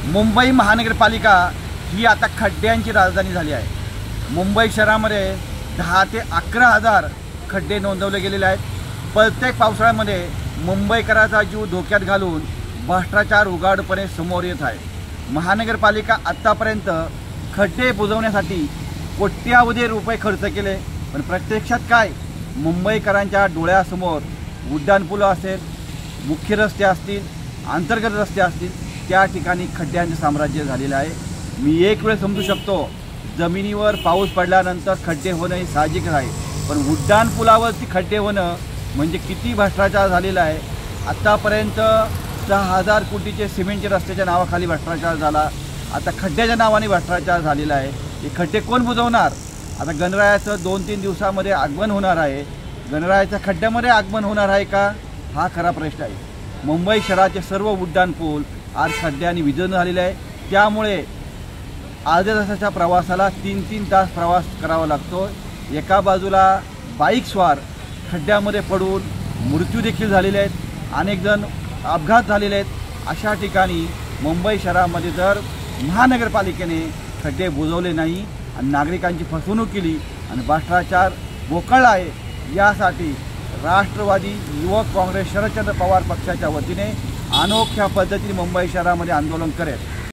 मुंबई महानगरपालिका ही आता खड्ड्यांची राजधानी झाली आहे। मुंबई शहरामध्ये 10 ते 11,000 खड्डे नोंदवले गेलेले आहेत। प्रत्येक पावसाळ्यामध्ये मुंबईकरांचा जीव धोक्यात घालून भ्रष्टाचार उघडपणे समोर येत आहे। महानगरपालिका आत्तापर्यंत खड्डे बुजवण्यासाठी कोट्यावधी रुपये खर्च केले, पण प्रत्यक्षात काय, मुंबईकरांच्या डोळ्यासमोर उड्डाणपूल असेल, मुख्य रस्ते असतील, अंतर्गत रस्ते असतील, त्या ठिकाणी खड्ड्यांचे साम्राज्य झालेलं आहे। मी एक वेळ समजू शकतो, जमिनीवर पाऊस पडल्यानंतर खड्डे होणं हे साहजिक आहे, पण उड्डाणपुलावरती खड्डे होणं म्हणजे किती भ्रष्टाचार झालेला आहे। आत्तापर्यंत 6,000 कोटीचे सिमेंटच्या रस्त्याच्या नावाखाली भ्रष्टाचार झाला, आता खड्ड्याच्या नावाने भ्रष्टाचार झालेला आहे। हे खड्डे कोण बुजवणार? आता गणरायाचं 2-3 दिवसामध्ये आगमन होणार आहे, गणरायाच्या खड्ड्यामध्ये आगमन होणार आहे का, हा खरा प्रश्न आहे। मुंबई शहराचे सर्व उड्डाणपूल आज खड्ड्यांनी विजन झालेले आहे, त्यामुळे अर्ध्या तासाच्या प्रवासाला 3-3 तास प्रवास करावा लागतो। एका बाजूला बाईक स्वार खड्ड्यामध्ये पडून मृत्यू देखील झालेले आहेत, अनेक जण अपघात झालेले आहेत। अशा ठिकाणी मुंबई शहरामध्ये जर महानगरपालिकेने खड्डे बुजवले नाही आणि नागरिकांची फसवणूक केली आणि भ्रष्टाचार मोकळला आहे, यासाठी राष्ट्रवादी युवक काँग्रेस शरदचंद्र पवार पक्षाच्या वतीने अनोख्या पद्धतीने मुंबई शहरामध्ये आंदोलन करेल।